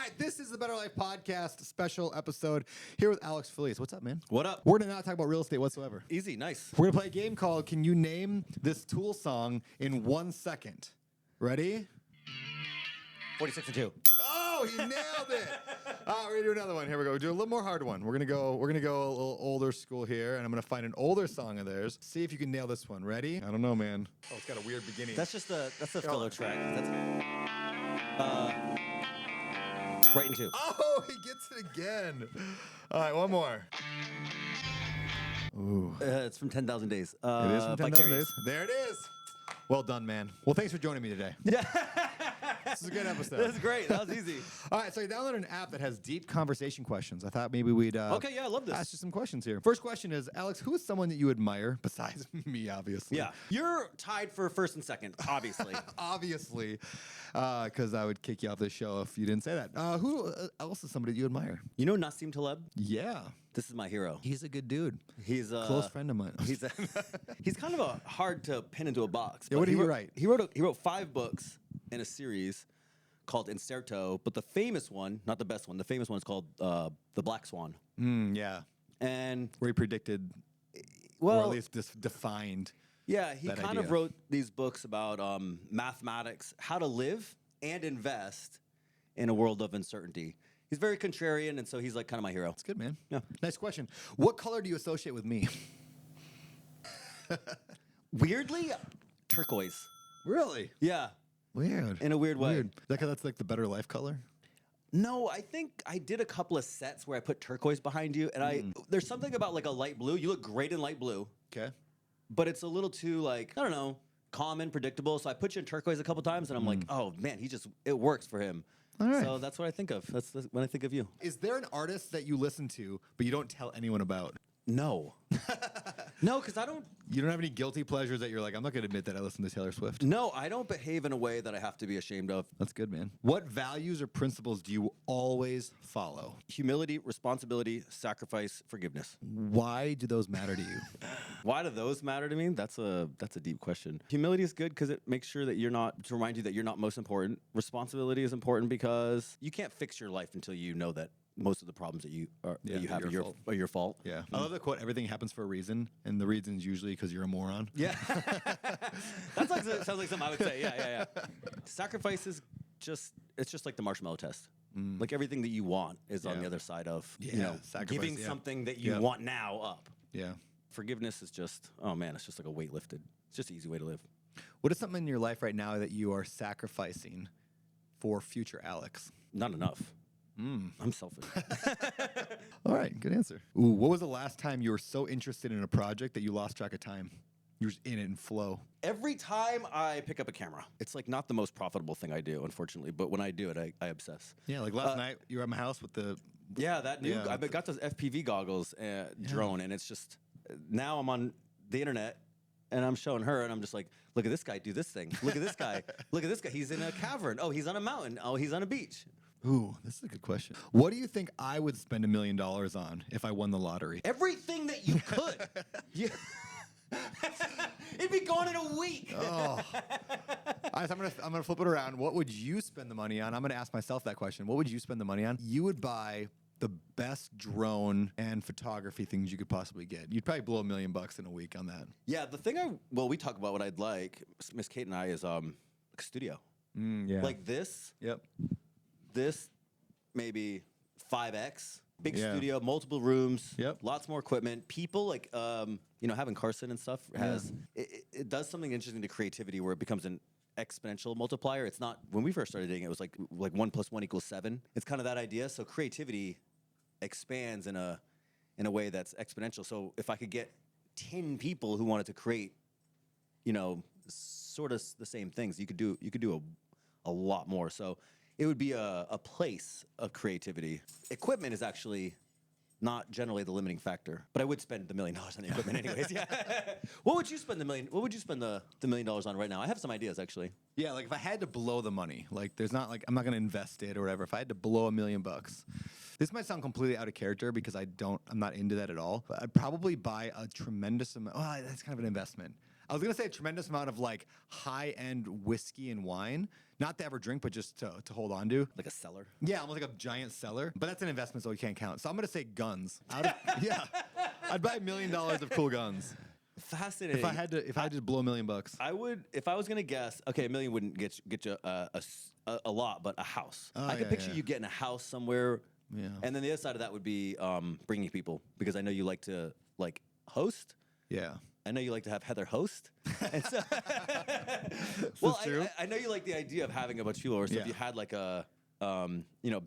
right, this is the Better Life Podcast special episode here with Alex Felice. What's up, man? What up? We're going to not talk about real estate whatsoever. Easy, nice. We're going to play a game called Can You Name This Tool Song in 1 second? Ready? 46 and 2. Oh, he nailed it. We're going to do another one. Here we go. We'll do a little more hard one. We're going to go a little older school here, and I'm going to find an older song of theirs. See if you can nail this one. Ready? I don't know, man. Oh, it's got a weird beginning. That's a filler track. That's right in 2. Oh, he gets it again. All right, one more. Ooh. It's from 10,000 Days. It is from 10,000 Vicarious. Days. There it is. Well done, man. Well, thanks for joining me today. Yeah. This is a good episode. That's great. That was easy. All right, so you downloaded an app that has deep conversation questions. I thought maybe we'd Okay, yeah, I love this. ask you some questions here. First question is, Alex, who is someone that you admire besides me, obviously? Yeah. You're tied for first and second, obviously. Obviously, because I would kick you off the show if you didn't say that. Who else is somebody that you admire? You know Nassim Taleb? Yeah. This is my hero. He's a good dude. He's a Close friend of mine. He's kind of a hard to pin into a box. Yeah, what did he write? He wrote 5 books in a series called Inserto, but the famous one, not the best one, the famous one is called The Black Swan. Yeah. And Where he predicted, well, or at least defined. yeah, he that kind of idea. wrote these books about mathematics, how to live and invest in a world of uncertainty. He's very contrarian, and so he's like kind of my hero. That's good, man. Yeah. Nice question. What color do you associate with me? Weirdly, turquoise. Really? Yeah, Weird. in a weird way. Is that 'cause that's like the Better Life color? No, I think I did a couple of sets where I put turquoise behind you, and there's something about like a light blue. You look great in light blue, Okay. but it's a little too like, I don't know, common, predictable. So I put you in turquoise a couple times, and I'm like, oh man, it works for him. All right. So that's what I think of. That's when I think of you. Is there an artist that you listen to but you don't tell anyone about? No, no, because I don't. You don't have any guilty pleasures that you're like, I'm not going to admit that I listen to Taylor Swift? No, I don't behave in a way that I have to be ashamed of. That's good, man. What values or principles do you always follow? Humility, responsibility, sacrifice, forgiveness. Why do those matter to you? Why do those matter to me? That's a deep question. Humility is good because it makes sure that to remind you that you're not most important. Responsibility is important because you can't fix your life until you know that most of the problems that you have are your fault. Yeah. I love the quote, everything happens for a reason, and the reason is usually because you're a moron. Yeah. Sounds like something I would say. Yeah. Sacrifice is just like the marshmallow test. Like everything that you want is on the other side of sacrifice, giving something that you want now up. Yeah. Forgiveness is just, oh man, it's just like a weight lifted. It's just an easy way to live. What is something in your life right now that you are sacrificing for future Alex? Not enough. I'm selfish. All right, good answer. Ooh, what was the last time you were so interested in a project that you lost track of time? You were just in it and flow. Every time I pick up a camera, it's like not the most profitable thing I do, unfortunately. But when I do it, I obsess. Yeah, like last night you were at my house with the... Yeah, that new. I got those FPV goggles drone, and it's just now I'm on the internet. And I'm showing her, and I'm just like, look at this guy do this thing. Look at this guy. Look at this guy. He's in a cavern. Oh, he's on a mountain. Oh, he's on a beach. Ooh, this is a good question. What do you think I would spend $1 million on if I won the lottery? Everything that you could. It'd be gone in a week. Oh. All right, so I'm gonna flip it around. What would you spend the money on? I'm gonna ask myself that question. What would you spend the money on? You would buy the best drone and photography things you could possibly get. You'd probably blow $1 million in a week on that. Yeah, the thing we talk about what I'd like, Miss Kate and I, is a studio. Yeah. Like this. Yep. This maybe 5X, big Yeah. studio, multiple rooms, Yep. lots more equipment. People like having Carson and stuff it does something interesting to creativity where it becomes an exponential multiplier. It's not, when we first started dating, it was like 1 + 1 = 7. It's kind of that idea. So creativity expands in a way that's exponential. So if I could get 10 people who wanted to create, sort of the same things, you could do a lot more. So it would be a place of creativity. Equipment is actually not generally the limiting factor, but I would spend $1 million on the equipment anyways. Yeah. What would you spend the $1 million on right now? I have some ideas actually. Yeah, like if I had to blow the money, like there's not like I'm not gonna invest it or whatever. If I had to blow $1 million, this might sound completely out of character because I'm not into that at all. But I'd probably buy a tremendous amount. Oh, that's kind of an investment. I was gonna say a tremendous amount of like high-end whiskey and wine, not to ever drink, but just to hold on to. Like a cellar. Yeah, almost like a giant cellar. But that's an investment, so you can't count. So I'm gonna say guns. Yeah, I'd buy $1 million of cool guns Fascinating. if I had to blow $1 million. I would, if I was gonna guess. Okay, $1 million wouldn't get you a lot, but a house. Oh, I could yeah, picture yeah. you getting a house somewhere. Yeah. And then the other side of that would be bringing people, because I know you like to like host. Yeah. I know you like to have Heather host. And so, well, true. I know you like the idea of having a bunch of people. Or so Yeah. if you had like a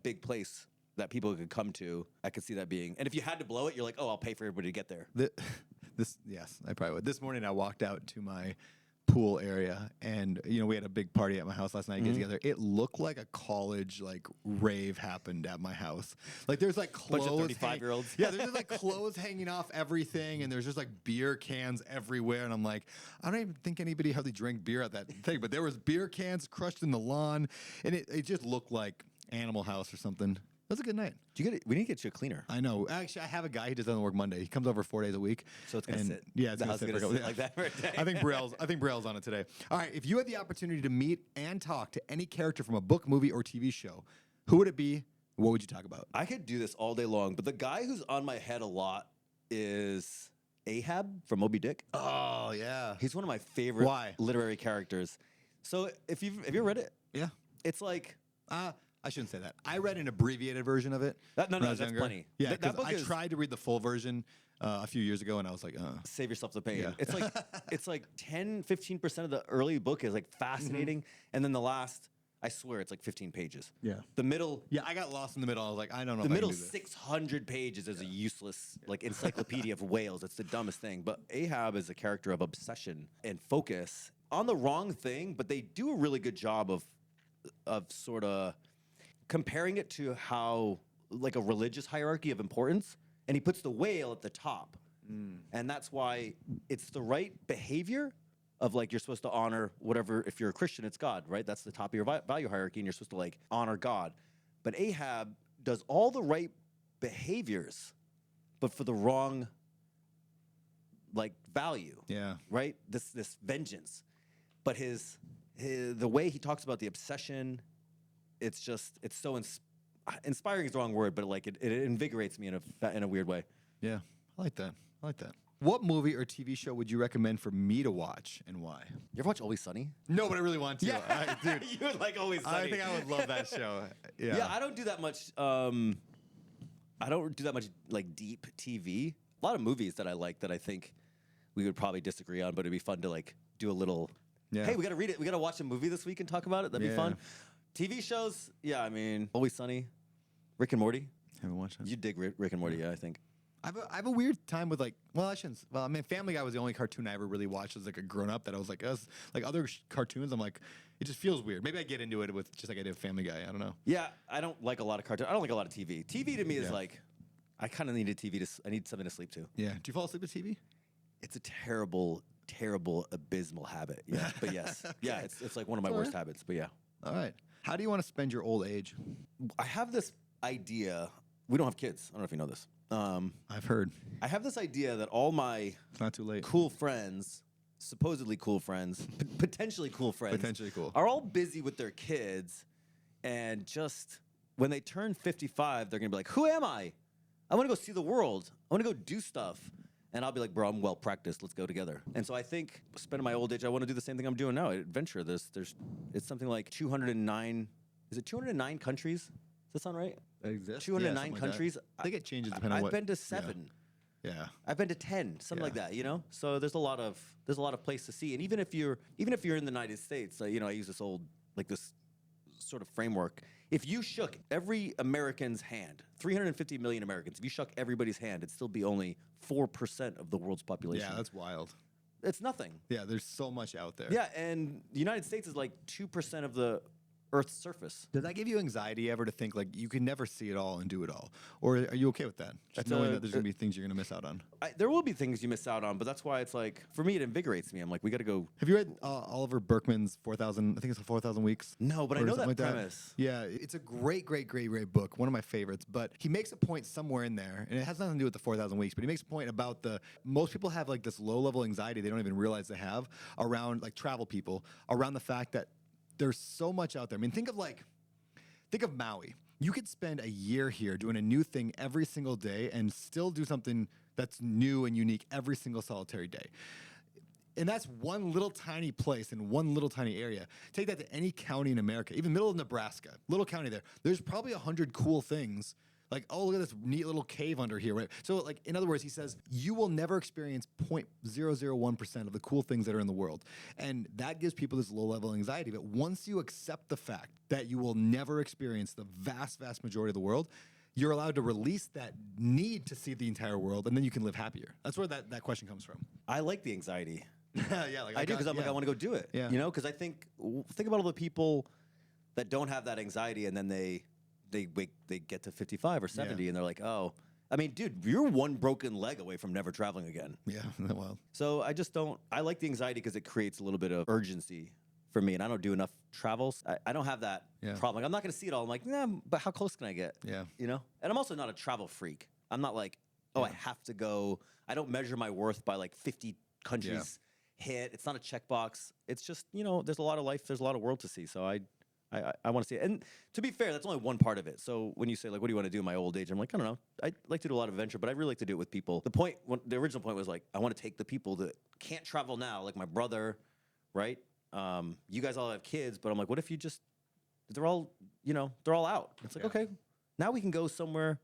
big place that people could come to, I could see that being. And if you had to blow it, you're like, oh, I'll pay for everybody to get there. Yes, I probably would. This morning I walked out to my pool area, and we had a big party at my house last night. Get together. It looked like a college like rave happened at my house. Like there's like clothes, Bunch of 35-year-olds. Yeah, there's just like clothes hanging off everything, and there's just like beer cans everywhere. And I'm like, I don't even think anybody hardly drank beer at that thing, but there was beer cans crushed in the lawn, and it just looked like Animal House or something. It was a good night. We need to get you a cleaner. I know. Actually, I have a guy who just doesn't work Monday. He comes over 4 days a week. So it's gonna sit. Yeah, it's The gonna house sit is for a gonna couple- sit like that for a day. I think Braille's on it today. All right, if you had the opportunity to meet and talk to any character from a book, movie, or TV show, who would it be? What would you talk about? I could do this all day long, but the guy who's on my head a lot is Ahab from Moby Dick. Oh yeah. He's one of my favorite Why? literary characters. So have you ever read it? Yeah. It's like I shouldn't say that. I read an abbreviated version of it. No, when I was that's younger. plenty. Yeah, That because book I is- tried to read the full version a few years ago, and I was like, save yourself the pain. Yeah. It's like 10-15% of the early book is like fascinating, and then the last, I swear, it's like 15 pages. Yeah. The middle. Yeah, I got lost in the middle. I was like, I don't know. The if I middle can do this. 600 pages is a useless like encyclopedia of whales. It's the dumbest thing. But Ahab is a character of obsession and focus on the wrong thing, but they do a really good job of sort of comparing it to how like a religious hierarchy of importance, and he puts the whale at the top. And that's why it's the right behavior of like you're supposed to honor whatever. If you're a Christian, it's God, right? That's the top of your value hierarchy, and you're supposed to like honor God. But Ahab does all the right behaviors, but for the wrong like value. Yeah. Right? This vengeance. But his the way he talks about the obsession, it's so inspiring is the wrong word, but like it invigorates me in a weird way. Yeah, I like that. What movie or TV show would you recommend for me to watch, and why? You ever watch Always Sunny? No, but I really want to. Dude, You would like Always Sunny. I think I would love that show. Yeah. Yeah, I don't do that much. I don't do that much like deep TV. A lot of movies that I like that I think we would probably disagree on, but it'd be fun to like do a little. Yeah. Hey, we got to read it. We got to watch a movie this week and talk about it. That'd be Yeah. fun. TV shows, yeah. I mean, Always Sunny, Rick and Morty. Haven't watched it. You dig Rick and Morty, yeah? I think. I have a weird time with like, well, I shouldn't. Well, I mean, Family Guy was the only cartoon I ever really watched as like a grown up that I was like, like other cartoons, I'm like, it just feels weird. Maybe I get into it with just like I did Family Guy. I don't know. Yeah, I don't like a lot of cartoons. I don't like a lot of TV. TV to me is Yeah. like, I kind of need a TV I need something to sleep to. Yeah. Do you fall asleep to TV? It's a terrible, abysmal habit. Yeah, but yes, yeah, it's like one of my worst habits. But yeah, All right. How do you want to spend your old age? I have this idea. We don't have kids. I don't know if you know this. I've heard. I have this idea that all my It's not too late. cool friends, supposedly cool friends, potentially cool friends, Potentially cool. are all busy with their kids, and just when they turn 55, they're gonna be like, "Who am I? I want to go see the world. I want to go do stuff." And I'll be like, "Bro, I'm well practiced. Let's go together." And so I think, spending my old age, I want to do the same thing I'm doing now. Adventure. It's something like 209. Is it 209 countries? Does that sound right? That exists? 209 countries. I think it changes depending on I've what. been to 7. Yeah. I've been to 10, something like Yeah. that, you know? So there's a lot of place to see. And even if you're in the United States, I use this this sort of framework. If you shook every American's hand, 350 million Americans, if you shook everybody's hand, it'd still be only 4% of the world's population. Yeah, that's wild. It's nothing. Yeah, there's so much out there. Yeah, and the United States is like 2% of the Earth's surface. Does that give you anxiety ever to think like you can never see it all and do it all? Or are you okay with that? Just That's knowing that there's going to be things you're going to miss out on. There will be things you miss out on, but that's why it's like, for me, it invigorates me. I'm like, we got to go. Have you read Oliver Berkman's 4,000, I think it's 4,000 Weeks? No, but I Or know something that like premise. Yeah, it's a great book. One of my favorites. But he makes a point somewhere in there, and it has nothing to do with the 4,000 Weeks, but he makes a point about most people have like this low level anxiety they don't even realize they have around like travel people, around the fact that there's so much out there. I mean, think of Maui. You could spend a year here doing a new thing every single day and still do something that's new and unique every single solitary day. And that's one little tiny place in one little tiny area. Take that to any county in America, even middle of Nebraska, little county there. There's probably 100 cool things. Like, oh, look at this neat little cave under here, right? So, like, in other words, he says, you will never experience 0.001% of the cool things that are in the world. And that gives people this low-level anxiety. But once you accept the fact that you will never experience the vast, vast majority of the world, you're allowed to release that need to see the entire world, and then you can live happier. That's where that question comes from. I like the anxiety. Yeah, like I do, because I'm like, I want to go do it. Yeah. You know, because think about all the people that don't have that anxiety, and then they get to 55 or 70 and they're like, oh, I mean, dude, you're one broken leg away from never traveling again. Yeah, well. So I like the anxiety because it creates a little bit of urgency for me, and I don't do enough travels. I don't have that problem. Like, I'm not going to see it all. I'm like, nah, but how close can I get? Yeah. You know? And I'm also not a travel freak. I'm not like, I have to go. I don't measure my worth by like 50 countries hit. It's not a checkbox. It's just, there's a lot of life. There's a lot of world to see. So I want to see it. And to be fair, that's only one part of it. So when you say, like, what do you want to do in my old age? I'm like, I don't know. I like to do a lot of adventure, but I really like to do it with people. The original point was, like, I want to take the people that can't travel now, like my brother, right? You guys all have kids, but I'm like, what if they're all out. It's like, okay, now we can go somewhere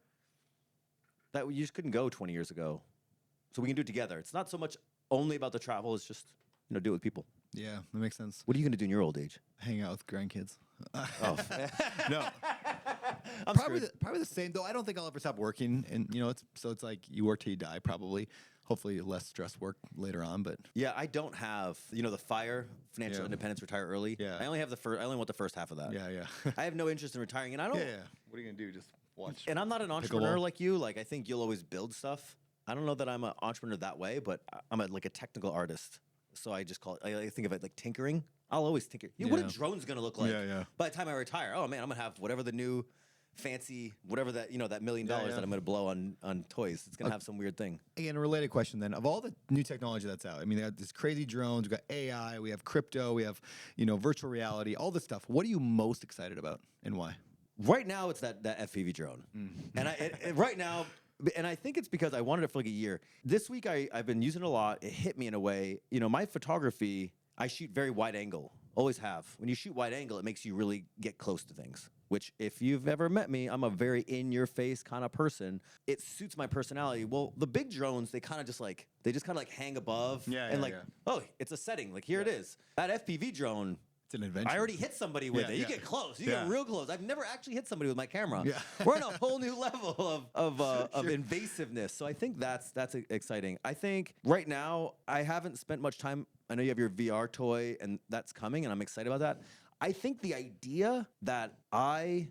that you just couldn't go 20 years ago. So we can do it together. It's not so much only about the travel. It's just, do it with people. Yeah, that makes sense. What are you going to do in your old age? Hang out with grandkids. Oh. No. Probably the same, though. I don't think I'll ever stop working. And, it's like you work till you die, probably. Hopefully less stress work later on, but. Yeah, I don't have, the FIRE, financial independence, retire early. Yeah. I only want the first half of that. Yeah. I have no interest in retiring, and I don't. Yeah. What are you going to do? Just watch. And I'm not an entrepreneur like you. Like, I think you'll always build stuff. I don't know that I'm an entrepreneur that way, but I'm a technical artist. So I just call it, I think of it like tinkering. I'll always tinker. What a drone's going to look like by the time I retire? Oh, man, I'm going to have whatever the new fancy, whatever that, that $1 million that I'm going to blow on toys. It's going to have some weird thing. Again, a related question then. Of all the new technology that's out, I mean, they got this crazy drones, we've got AI, we have crypto, we have, virtual reality, all this stuff. What are you most excited about and why? Right now, it's that FPV drone. And right now, and I think it's because I wanted it for like a year. This week, I've been using it a lot. It hit me in a way. My photography, I shoot very wide angle. Always have. When you shoot wide angle, it makes you really get close to things. Which, if you've ever met me, I'm a very in-your-face kind of person. It suits my personality. Well, the big drones, they kind of just hang above. Oh, it's a setting. Like, here it is. That FPV drone. An adventure. I already hit somebody with it. You get close. You get real close. I've never actually hit somebody with my camera. Yeah. We're on a whole new level of invasiveness. So I think that's exciting. I think right now I haven't spent much time. I know you have your VR toy, and that's coming, and I'm excited about that. I think the idea that I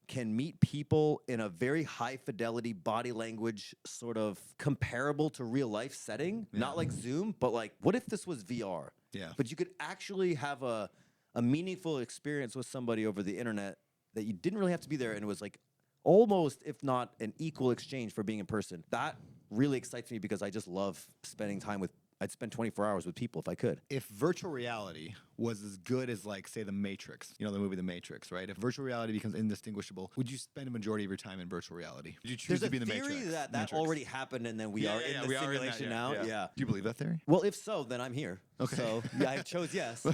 can meet people in a very high fidelity body language sort of comparable to real life setting, not like Zoom, but like, what if this was VR? Yeah. But you could actually have a meaningful experience with somebody over the internet that you didn't really have to be there, and it was like almost, if not an equal exchange for being in person. That really excites me because I just love spending time with. I'd spend 24 hours with people if I could. If virtual reality was as good as, like, say, The Matrix, the movie The Matrix, right? If virtual reality becomes indistinguishable, would you spend a majority of your time in virtual reality? Would you choose to be in The Matrix? There's a theory that already happened, and then we are in the simulation now. Yeah. Do you believe that theory? Well, if so, then I'm here. Okay. So, I chose yes.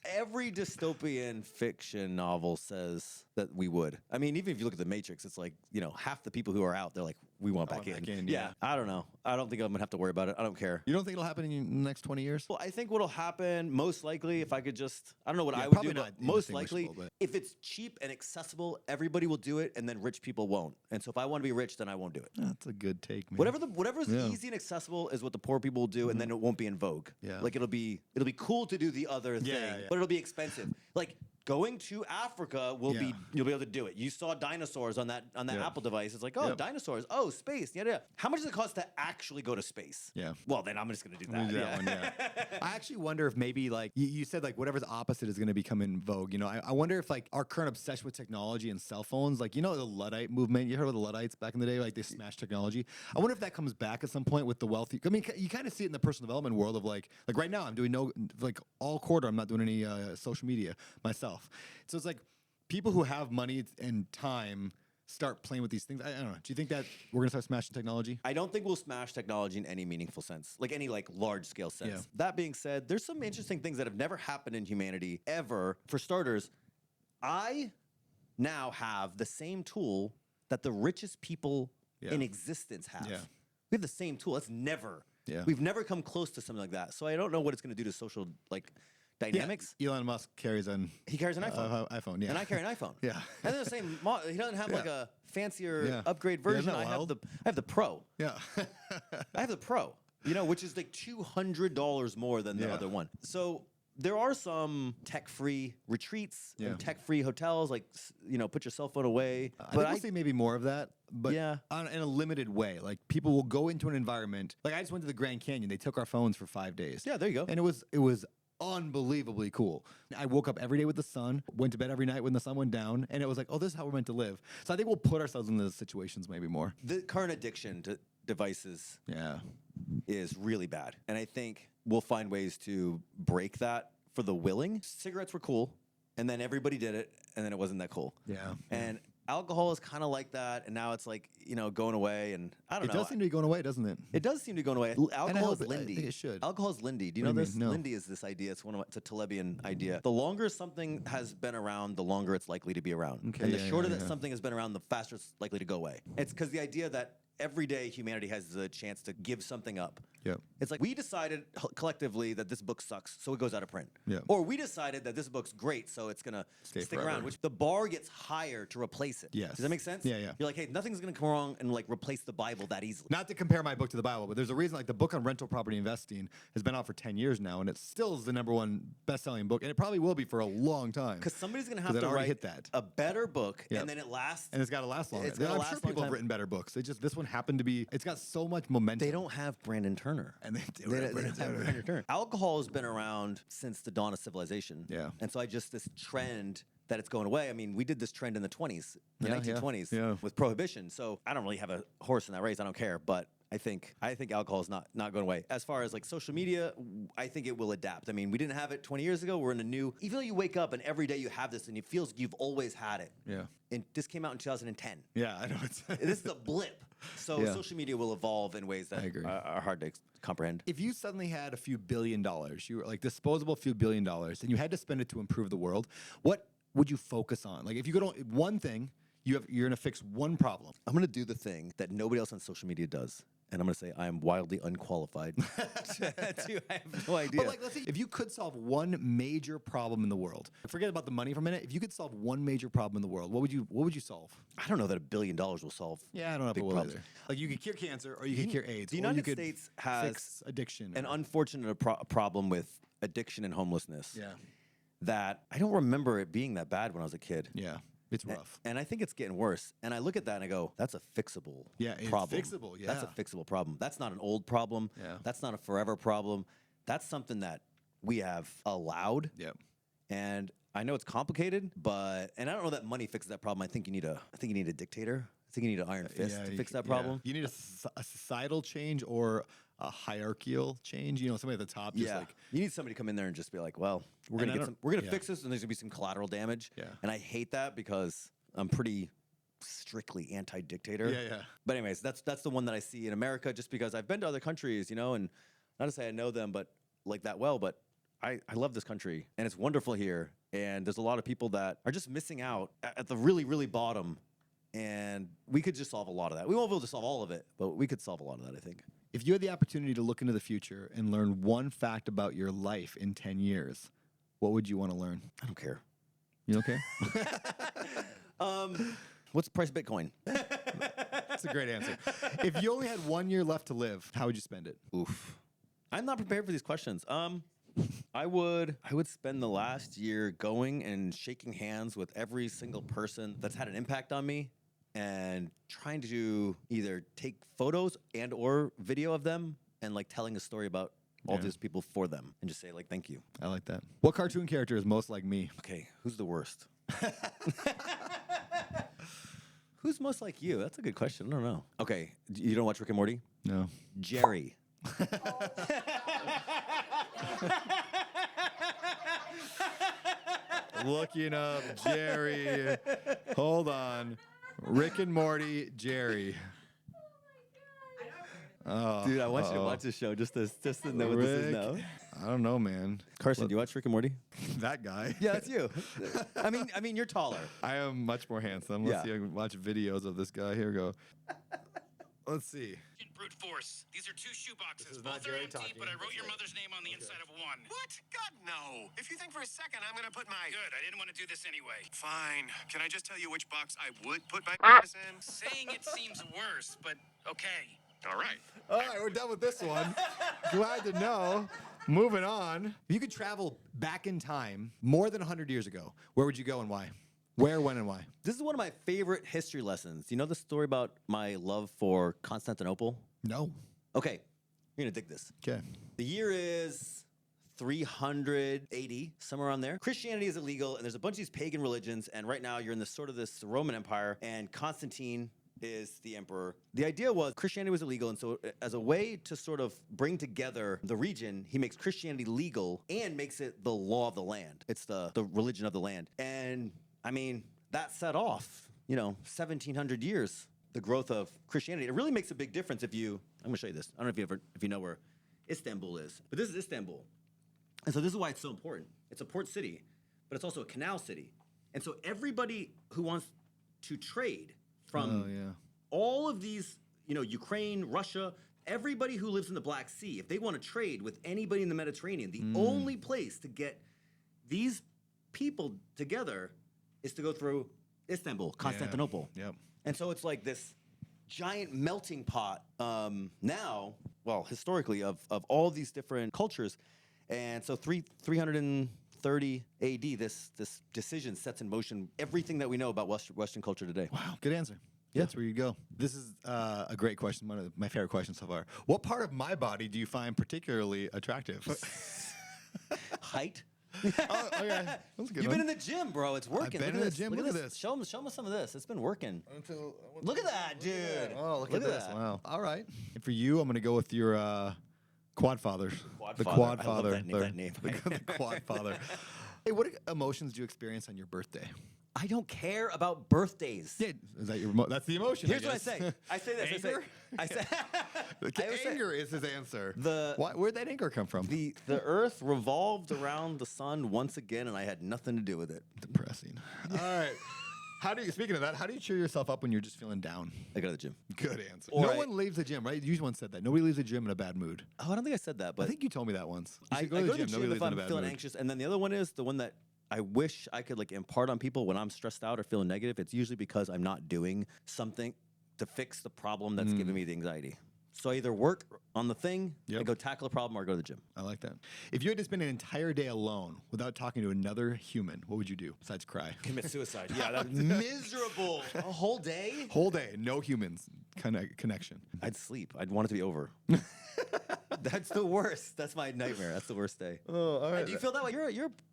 Every dystopian fiction novel says that we would. I mean, even if you look at The Matrix, it's like, half the people who are out, they're like, we want back in. Yeah. I don't know. I don't think I'm going to have to worry about it. I don't care. You don't think it'll happen in the next 20 years? Well, I think what'll happen, most likely, if I could just, I don't know what I would do, but most likely, if it's cheap and accessible, everybody will do it, and then rich people won't. And so if I want to be rich, then I won't do it. That's a good take, man. Whatever's easy and accessible is what the poor people will do, and then it won't be in vogue. Yeah. Like, it'll be cool to do the other thing, but it'll be expensive. Like, going to Africa will be you'll be able to do it. You saw dinosaurs on that Apple device. It's like, oh, dinosaurs. Oh, space. Yeah. How much does it cost to actually go to space? Yeah. Well, then I'm just gonna do that. Do that one, I actually wonder if maybe like you said, like whatever's opposite is going to become in vogue. You know, I wonder if like our current obsession with technology and cell phones, like, you know, the Luddite movement. You heard of the Luddites back in the day? Like they smashed technology. I wonder if that comes back at some point with the wealthy. I mean, you kind of see it in the personal development world of like right now I'm doing all quarter I'm not doing any social media myself. So it's like people who have money and time start playing with these things. I don't know. Do you think that we're gonna start smashing technology? I don't think we'll smash technology in any meaningful sense, like any like large scale sense. Yeah. That being said, there's some interesting things that have never happened in humanity ever. For starters, I now have the same tool that the richest people in existence have. Yeah. We have the same tool. That's never. Yeah. We've never come close to something like that. So I don't know what it's going to do to social like dynamics. Yeah. Elon Musk carries an iPhone. iPhone, yeah. And I carry an iPhone. Yeah. And they're the same. He doesn't have like a fancier Yeah. upgrade Yeah, version. isn't that I wild? have the Pro. Yeah. I have the Pro. You know, which is like $200 more than the other one. So there are some tech-free retreats and tech-free hotels, like, you know, put your cell phone away. I think we'll see maybe more of that, but Yeah. in a limited way. Like people will go into an environment. Like I just went to the Grand Canyon. They took our phones for 5 days. Yeah, there you go. And it was unbelievably cool. I woke up every day with the sun, went to bed every night when the sun went down, and it was like, oh, this is how we're meant to live. So I think we'll put ourselves in those situations maybe more. The current addiction to devices Yeah. is really bad. And I think we'll find ways to break that for the willing. Cigarettes were cool, and then everybody did it, and then it wasn't that cool. Yeah. And alcohol is kind of like that, and now it's like, you know, going away, and I don't It know. does seem to be going away, doesn't it? It does seem to be going away. Alcohol is hope I Lindy. think it should. Alcohol is Lindy. Do you What know do you this? mean? No. Lindy is this idea. It's a Talebian idea. The longer something has been around, the longer it's likely to be around. Okay, And the yeah, shorter yeah, that yeah. something has been around, the faster it's likely to go away. It's because the idea that every day humanity has the chance to give something up. Yep. It's like we decided collectively that this book sucks, so it goes out of print. Yeah. Or we decided that this book's great, so it's gonna Stay stick forever. around. Which the bar gets higher to replace it. Yes. Does that make sense? Yeah, yeah. You're like, hey, nothing's gonna come wrong and like replace the Bible that easily. Not to compare my book to the Bible, but there's a reason like the book on rental property investing has been out for 10 years now, and it still is the #1 best-selling book, and it probably will be for a long time. Because somebody's gonna 'Cause have it to already write hit that. a better book, Yep. and then it lasts. And it's got to last longer. It's gotta I'm last sure a long people have time. written better books. This one happened to be, it's got so much momentum. They don't have Brandon Turner. And they They don't have Brandon Turner. Alcohol has been around since the dawn of civilization. Yeah. And so this trend that it's going away. I mean, we did this trend in the 20s, the Yeah, 1920s yeah. with prohibition. So I don't really have a horse in that race. I don't care. But I think alcohol is not going away. As far as like social media, I think it will adapt. I mean, we didn't have it 20 years ago. We're in a new, even though you wake up and every day you have this and it feels like you've always had it. Yeah. And this came out in 2010. Yeah, I know. This is a blip. So Yeah. social media will evolve in ways that I agree. are hard to comprehend. If you suddenly had a few $1 billion, you were like disposable few $1 billion, and you had to spend it to improve the world, what would you focus on? Like if you could only, one thing, you're gonna fix one problem. I'm going to do the thing that nobody else on social media does. And I'm going to say I am wildly unqualified. I have no idea. But like, let's say if you could solve one major problem in the world, forget about the money for a minute. If you could solve one major problem in the world, what would you solve? I don't know that $1 billion will solve. Yeah, I don't know if big it will problems. either. Like you could cure cancer, or you could cure AIDS. The or United you could States has fix addiction. an unfortunate problem with addiction and homelessness. Yeah. That I don't remember it being that bad when I was a kid. Yeah, it's rough. And I think it's getting worse. And I look at that and I go, that's a fixable Yeah, it's problem. fixable, That's a yeah. fixable problem. That's not an old problem. Yeah. That's not a forever problem. That's something that we have allowed. Yep. And I know it's complicated, and I don't know that money fixes that problem. I think you need a dictator. I think you need an iron fist to fix that problem. You need a societal change or a hierarchical change. You know, somebody at the top. Just like, you need somebody to come in there and just be like, well, we're And I gonna don't- fix this, and there's gonna be some collateral damage. Yeah. And I hate that because I'm pretty strictly anti-dictator. Yeah, yeah. But anyways, that's the one that I see in America, just because I've been to other countries, you know, and not to say I know them, but like that well, but I love this country and it's wonderful here. And there's a lot of people that are just missing out at the really, really bottom. And we could just solve a lot of that. We won't be able to solve all of it, but we could solve a lot of that, I think. if you had the opportunity to look into the future and learn one fact about your life in 10 years, what would you want to learn? I don't care. You okay? What's the price of Bitcoin? That's a great answer. If you only had 1 year left to live, how would you spend it? Oof. I'm not prepared for these questions. I would spend the last year going and shaking hands with every single person that's had an impact on me and trying to either take photos and or video of them and like telling a story about all these people for them and just say like, thank you. I like that. What cartoon character is most like me? Okay, who's the worst? Who's most like you? That's a good question. I don't know. Okay, you don't watch Rick and Morty? No. Jerry. Looking up Jerry. Hold on. Rick and Morty, Jerry. Oh, Dude, I want you to watch this show just to know what this is now. I don't know, man. Carson, do you watch Rick and Morty? That guy. Yeah, that's you. I mean, you're taller. I am much more handsome. Let's see. I can watch videos of this guy. Here we go. Let's see. Brute force. These are 2 shoe boxes. is not Both are Jerry empty, talking. but I wrote your mother's name on the inside of one. What? God, no. If you think for a second I'm going to put my... Good. I didn't want to do this anyway. Fine. Can I just tell you which box I would put my in? Saying it seems worse, but okay. All right. All right, we're done with this one. Glad to know. Moving on. If you could travel back in time more than 100 years ago, where would you go and why? Where, when, and why? This is one of my favorite history lessons. You know the story about my love for Constantinople? No. Okay, you're gonna dig this. Okay. The year is 380, somewhere around there. Christianity is illegal, and there's a bunch of these pagan religions, and right now you're in this Roman Empire, and Constantine is the emperor. The idea was Christianity was illegal, and so as a way to sort of bring together the region, he makes Christianity legal and makes it the law of the land. It's the religion of the land. And I mean, that set off, 1,700 years, the growth of Christianity. It really makes a big difference I'm gonna show you this. I don't know if you know where Istanbul is, but this is Istanbul. And so this is why it's so important. It's a port city, but it's also a canal city. And so everybody who wants to trade from all of these, Ukraine, Russia, everybody who lives in the Black Sea, if they want to trade with anybody in the Mediterranean, the only place to get these people together is to go through Istanbul, Constantinople. Yep. And so it's like this giant melting pot historically of all these different cultures. And so 330 AD, this decision sets in motion everything that we know about Western culture today. Wow, good answer. Yeah. That's where you go. This is a great question, one of my favorite questions so far. What part of my body do you find particularly attractive? Height? Oh, okay. That's a good You've one. been in the gym, bro. It's working. I've been in the gym. Look at this. Show them some of this. It's been working. Look at that, dude. Oh, look at this. that. Wow. All right. And for you, I'm going to go with your quad fathers. The Quad I love father. that name. The quad father. Hey, what emotions do you experience on your birthday? I don't care about birthdays. Yeah, is that that's the emotion? Here's what I guess. say. I say this. Anger? I say Anger is his answer. Where'd that anger come from? the Earth revolved around the sun once again, and I had nothing to do with it. Depressing. All right. Speaking of that, how do you cheer yourself up when you're just feeling down? I go to the gym. Good answer. Or no one leaves the gym, right? You once said that. Nobody leaves the gym in a bad mood. Oh, I don't think I said that, but I think you told me that once. You I should go to the gym Nobody if leaves in I'm a bad feeling mood. anxious. And then the other one is the one that I wish I could impart on people when I'm stressed out or feeling negative. It's usually because I'm not doing something to fix the problem that's giving me the anxiety. So I either work on the thing, I go tackle a problem, or go to the gym. I like that. If you had to spend an entire day alone without talking to another human, what would you do besides cry? Commit suicide. Yeah, that's miserable. A whole day? Whole day, no humans connection. I'd sleep. I'd want it to be over. That's the worst. That's my nightmare. That's the worst day. Oh, all right. Do you feel that way?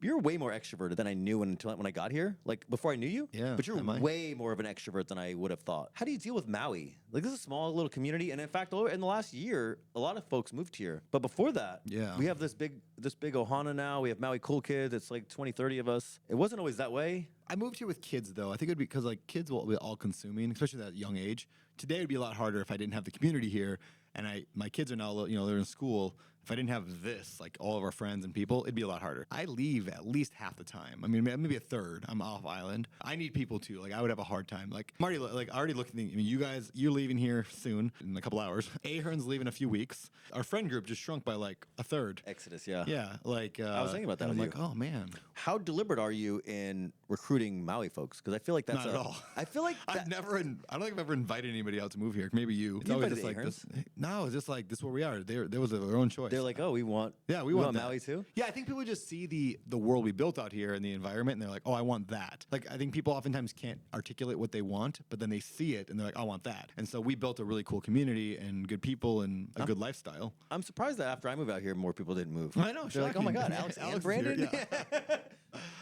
You're way more extroverted than I knew when I got here. Like before I knew you. Yeah. But you're am I? way more of an extrovert than I would have thought. How do you deal with Maui? Like this is a small little community, and in fact, in the last year, a lot of folks moved here. But before that, we have this big Ohana now. We have Maui Cool Kids. It's like 20, 30 of us. It wasn't always that way. I moved here with kids, though. I think it'd be because kids will be all consuming, especially at that young age. Today it'd be a lot harder if I didn't have the community here, and my kids are now they're in school. If I didn't have this, all of our friends and people, it'd be a lot harder. I leave at least half the time. I mean, maybe a third. I'm off island. I need people too. I would have a hard time. I'm already looking. I mean, you guys, you're leaving here soon in a couple hours. Ahern's leaving in a few weeks. Our friend group just shrunk by a third. Exodus, yeah. Yeah, I was thinking about that. I'm with you. oh man. How deliberate are you in recruiting Maui folks? Because I feel like that's not at all. I feel like I don't think I've ever invited anybody out to move here. Maybe you. It's You always invited just the this. No, it's just this is where we are. There was their own choice. choice. They're like, oh, we want we want that. Maui too. Yeah, I think people just see the world we built out here and the environment, and they're like, oh, I want that. Like, I think people oftentimes can't articulate what they want, but then they see it and they're like, I want that. And so we built a really cool community and good people and a good lifestyle. I'm surprised that after I moved out here, more people didn't move. I know. They're like, oh my shocking. God, Alex and Alex is Brandon. here, yeah.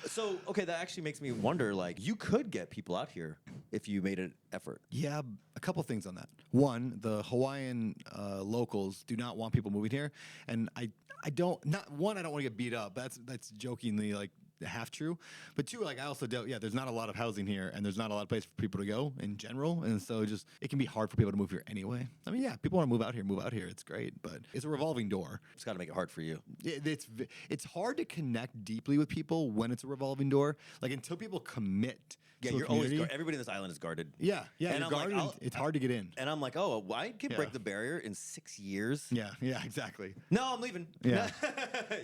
So, okay, that actually makes me wonder, like, you could get people out here if you made an effort. Yeah, a couple things on that. One, the Hawaiian locals do not want people moving here, and I don't want to get beat up. That's jokingly like half true, but two, like I also don't. Yeah, there's not a lot of housing here, and there's not a lot of place for people to go in general, and so just it can be hard for people to move here anyway. I mean, yeah, people want to move out here, move out here. It's great, but it's a revolving door. It's got to make it hard for you. It's hard to connect deeply with people when it's a revolving door. Like until people commit. Yeah, to a you're always community. everybody in this island is guarded. Yeah, And you're I'm like, guarded, it's hard to get in. And I'm like, oh, I can Yeah. break the barrier in 6 years. Yeah, exactly. No, I'm leaving. Yeah.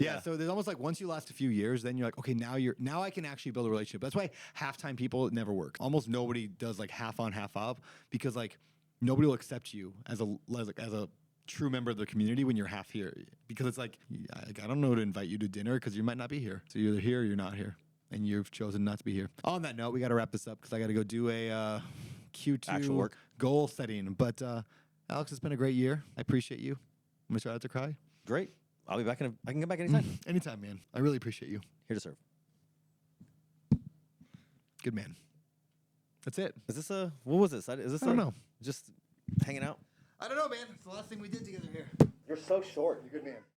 Yeah, so there's almost like once you last a few years, then you're like, okay, now I can actually build a relationship. That's why half-time people never work. Almost nobody does like half on, half off because like nobody will accept you as a true member of the community when you're half here because it's like I don't know to invite you to dinner because you might not be here. So you're either here or you're not here. And you've chosen not to be here. On that note, we got to wrap this up because I got to go do a Q2 Actual work. goal setting. But Alex, it's been a great year. I appreciate you. I'm gonna try not to cry. Great. I'll be back I can come back anytime. Anytime, man. I really appreciate you. Here to serve. Good man. That's it. Is this what was this? Is this I don't know. Just hanging out? I don't know, man. It's the last thing we did together here. You're so short. You're a good man.